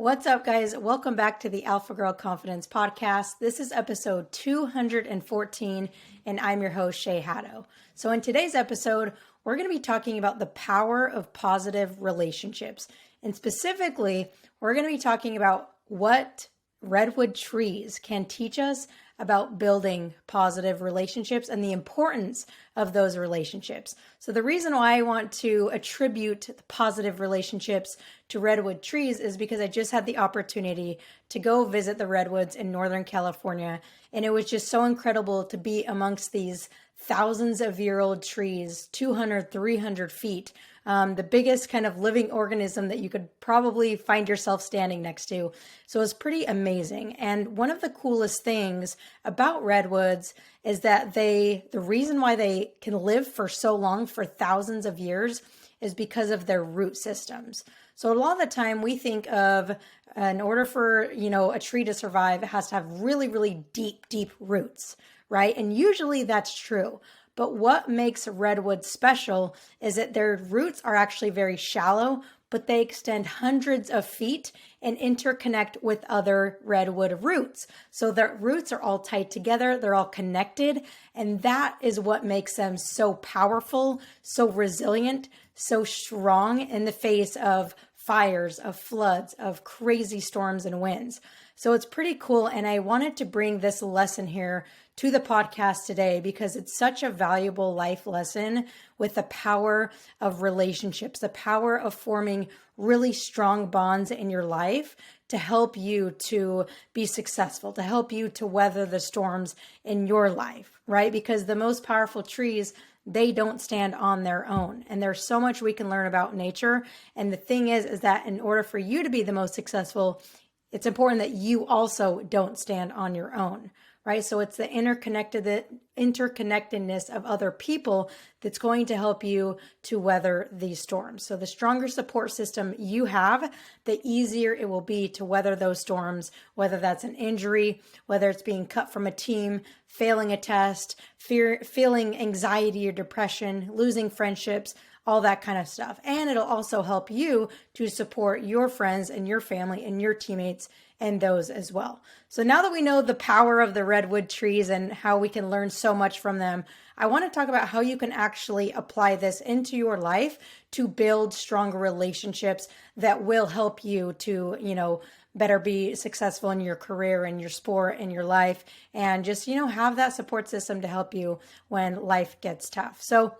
What's up, guys? Welcome back to the Alpha Girl Confidence Podcast. This is episode 214, and I'm your host, Shay Haddo. So in today's episode, we're going to be talking about the power of positive relationships. And specifically, we're going to be talking about what redwood trees can teach us about building positive relationships and the importance of those relationships. So the reason why I want to attribute the positive relationships to redwood trees is because I just had the opportunity to go visit the redwoods in Northern California. And it was just so incredible to be amongst these thousands of year-old trees, 200, 300 feet, the biggest kind of living organism that you could probably find yourself standing next to. So it was pretty amazing. And one of the coolest things about redwoods is that the reason why they can live for so long, for thousands of years, is because of their root systems. So a lot of the time we think of, in order for, a tree to survive, it has to have really, really deep, deep roots, right? And usually that's true. But what makes redwood special is that their roots are actually very shallow, but they extend hundreds of feet and interconnect with other redwood roots. So their roots are all tied together, they're all connected, and that is what makes them so powerful, so resilient, so strong in the face of fires, of floods, of crazy storms and winds. So it's pretty cool, and I wanted to bring this lesson here to the podcast today because it's such a valuable life lesson with the power of relationships, the power of forming really strong bonds in your life to help you to be successful, to help you to weather the storms in your life, right? Because the most powerful trees, they don't stand on their own. And there's so much we can learn about nature. And the thing is that in order for you to be the most successful, it's important that you also don't stand on your own, right? So it's the interconnectedness of other people that's going to help you to weather these storms. So the stronger support system you have, the easier it will be to weather those storms, whether that's an injury, whether it's being cut from a team, failing a test, feeling anxiety or depression, losing friendships, all that kind of stuff. And it'll also help you to support your friends and your family and your teammates and those as well. So now that we know the power of the redwood trees and how we can learn so much from them, I want to talk about how you can actually apply this into your life to build stronger relationships that will help you to, better be successful in your career and your sport and your life, and just, have that support system to help you when life gets tough. So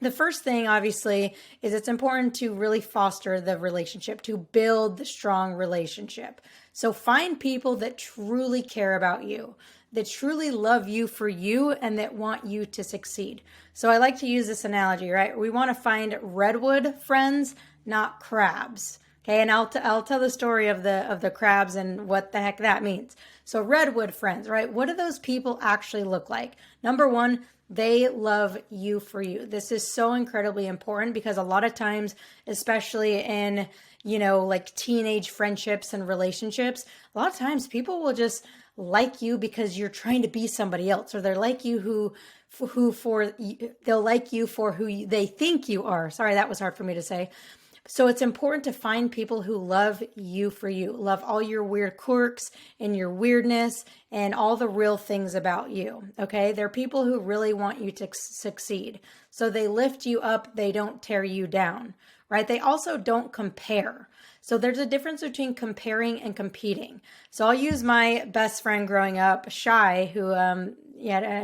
the first thing, obviously, is it's important to really foster the relationship, to build the strong relationship. So find people that truly care about you, that truly love you for you, and that want you to succeed. So I like to use this analogy, right? We want to find redwood friends, not crabs. Okay, and I'll tell the story of the crabs and what the heck that means. So redwood friends, right? What do those people actually look like? Number one, they love you for you. This is so incredibly important because a lot of times, especially in, like teenage friendships and relationships, a lot of times people will just like you because you're trying to be somebody else, or they're like you they'll like you for who they think you are. Sorry, that was hard for me to say. So it's important to find people who love you for you, love all your weird quirks and your weirdness and all the real things about you, okay? They're people who really want you to succeed. So they lift you up, they don't tear you down, right? They also don't compare. So there's a difference between comparing and competing. So I'll use my best friend growing up, Shy, who,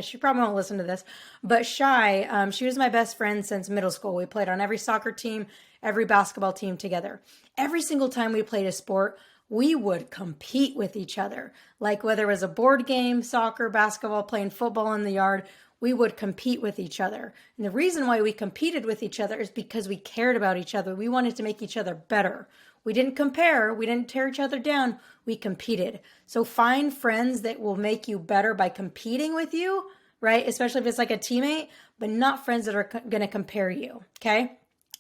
she probably won't listen to this, but Shy, she was my best friend since middle school. We played on every soccer team, every basketball team together. Every single time we played a sport, we would compete with each other. Like whether it was a board game, soccer, basketball, playing football in the yard, we would compete with each other. And the reason why we competed with each other is because we cared about each other. We wanted to make each other better. We didn't compare. We didn't tear each other down. We competed. So find friends that will make you better by competing with you, right? Especially if it's like a teammate, but not friends that are going to compare you, okay?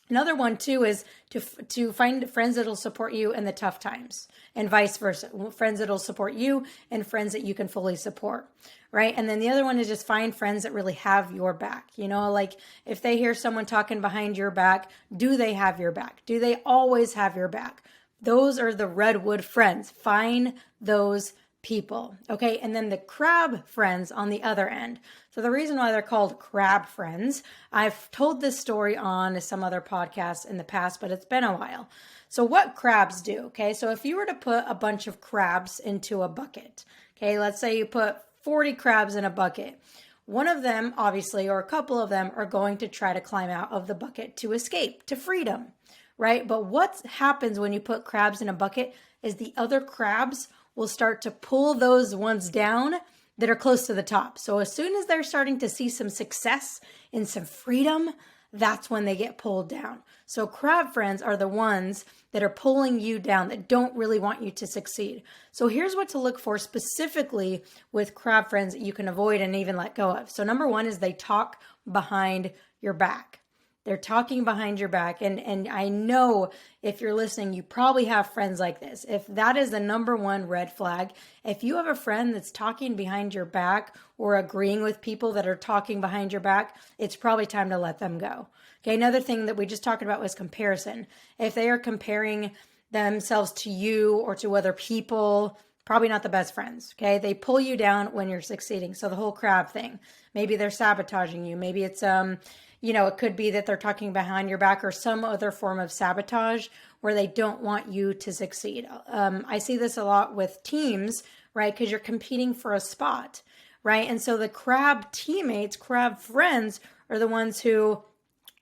Another one too is to find friends that'll support you in the tough times, and vice versa. Friends that'll support you and friends that you can fully support, right? And then the other one is just find friends that really have your back. Like if they hear someone talking behind your back, do they have your back? Do they always have your back? Those are the redwood friends. Find those people. Okay. And then the crab friends on the other end. So the reason why they're called crab friends, I've told this story on some other podcasts in the past, but it's been a while. So what crabs do, okay? So if you were to put a bunch of crabs into a bucket, okay, let's say you put 40 crabs in a bucket. One of them, obviously, or a couple of them are going to try to climb out of the bucket to escape to freedom, right? But what happens when you put crabs in a bucket is the other crabs will start to pull those ones down that are close to the top. So as soon as they're starting to see some success and some freedom, that's when they get pulled down. So crab friends are the ones that are pulling you down, that don't really want you to succeed. So here's what to look for specifically with crab friends that you can avoid and even let go of. So number one is they talk behind your back. They're talking behind your back. And I know if you're listening, you probably have friends like this. If that is the number one red flag, if you have a friend that's talking behind your back or agreeing with people that are talking behind your back, it's probably time to let them go. Okay, another thing that we just talked about was comparison. If they are comparing themselves to you or to other people, probably not the best friends. Okay, they pull you down when you're succeeding. So the whole crab thing, maybe they're sabotaging you. Maybe it's it could be that they're talking behind your back or some other form of sabotage where they don't want you to succeed. I see this a lot with teams, right? Because you're competing for a spot, right? And so the crab teammates, crab friends are the ones who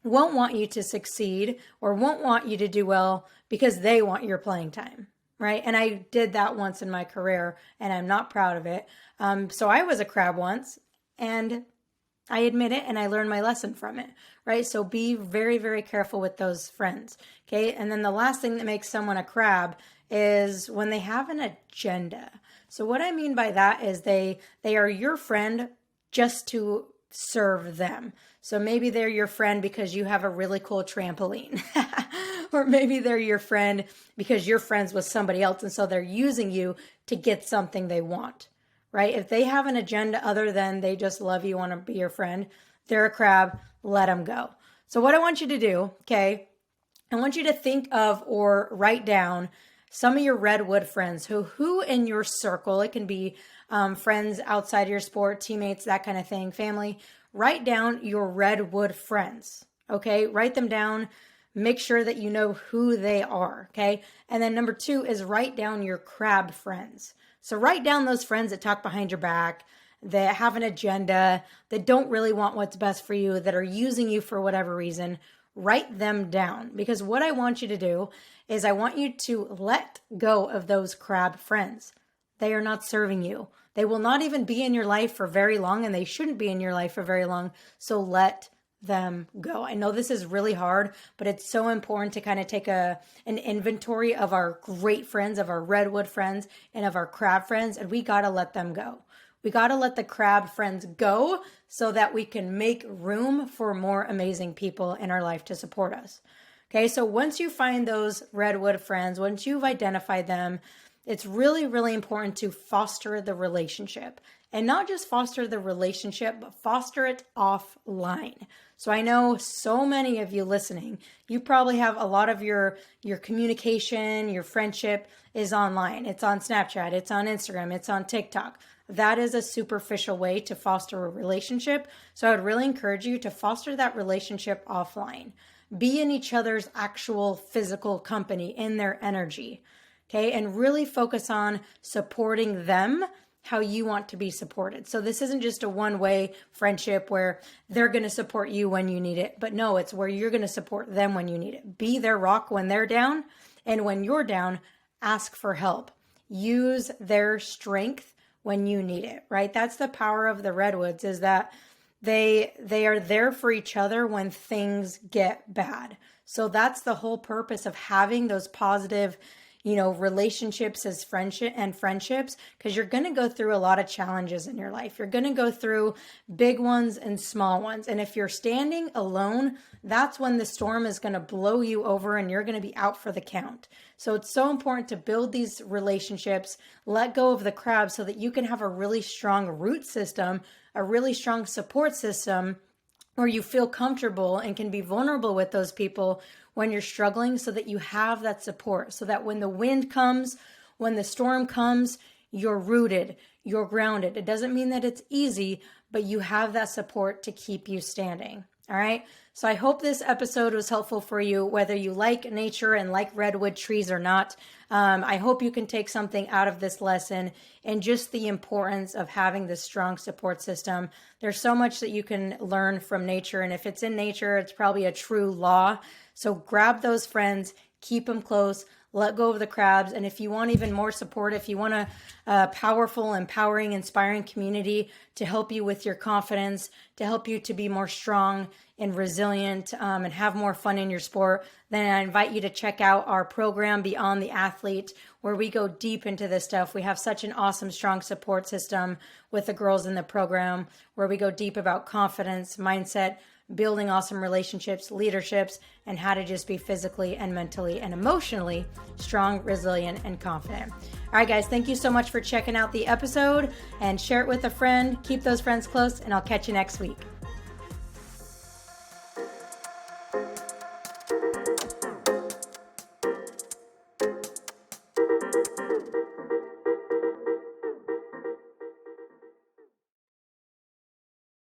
won't want you to succeed or won't want you to do well because they want your playing time, right? And I did that once in my career and I'm not proud of it. So I was a crab once and I admit it and I learned my lesson from it, right? So be very, very careful with those friends, okay? And then the last thing that makes someone a crab is when they have an agenda. So what I mean by that is they are your friend just to serve them. So maybe they're your friend because you have a really cool trampoline. Or maybe they're your friend because you're friends with somebody else and so they're using you to get something they want, right? If they have an agenda other than they just love you, want to be your friend, they're a crab, let them go. So what I want you to do, okay, I want you to think of or write down some of your redwood friends who in your circle, it can be friends outside your sport, teammates, that kind of thing, family. Write down your redwood friends, okay? Write them down. Make sure that you know who they are, okay? And then number two is write down your crab friends. So write down those friends that talk behind your back, that have an agenda, that don't really want what's best for you, that are using you for whatever reason. Write them down because what I want you to do is I want you to let go of those crab friends. They are not serving you. They will not even be in your life for very long and they shouldn't be in your life for very long. So let them go. I know this is really hard, but it's so important to kind of take an inventory of our great friends, of our redwood friends and of our crab friends. And we got to let them go. We got to let the crab friends go so that we can make room for more amazing people in our life to support us. Okay. So once you find those redwood friends, once you've identified them, it's really, really important to foster the relationship and not just foster the relationship, but foster it offline. So I know so many of you listening, you probably have a lot of your communication, your friendship is online. It's on Snapchat, it's on Instagram, it's on TikTok. That is a superficial way to foster a relationship. So I would really encourage you to foster that relationship offline. Be in each other's actual physical company, in their energy. Okay, and really focus on supporting them how you want to be supported. So this isn't just a one-way friendship where they're going to support you when you need it, but no, it's where you're going to support them when you need it. Be their rock when they're down, and when you're down, ask for help. Use their strength when you need it, right? That's the power of the redwoods, is that they are there for each other when things get bad. So that's the whole purpose of having those positive relationships as friendships, because you're going to go through a lot of challenges in your life. You're going to go through big ones and small ones. And if you're standing alone, that's when the storm is going to blow you over and you're going to be out for the count. So it's so important to build these relationships, let go of the crab so that you can have a really strong root system, a really strong support system where you feel comfortable and can be vulnerable with those people when you're struggling, so that you have that support, so that when the wind comes, when the storm comes, you're rooted, you're grounded. It doesn't mean that it's easy, but you have that support to keep you standing. All right. So I hope this episode was helpful for you, whether you like nature and like redwood trees or not. I hope you can take something out of this lesson and just the importance of having this strong support system. There's so much that you can learn from nature. And if it's in nature, it's probably a true law. So grab those friends, keep them close, let go of the crabs. And if you want even more support, if you want a powerful, empowering, inspiring community to help you with your confidence, to help you to be more strong and resilient and have more fun in your sport, then I invite you to check out our program, Beyond the Athlete, where we go deep into this stuff. We have such an awesome, strong support system with the girls in the program, where we go deep about confidence, mindset, building awesome relationships, leaderships, and how to just be physically and mentally and emotionally strong, resilient, and confident. All right, guys, thank you so much for checking out the episode, and share it with a friend. Keep those friends close, and I'll catch you next week.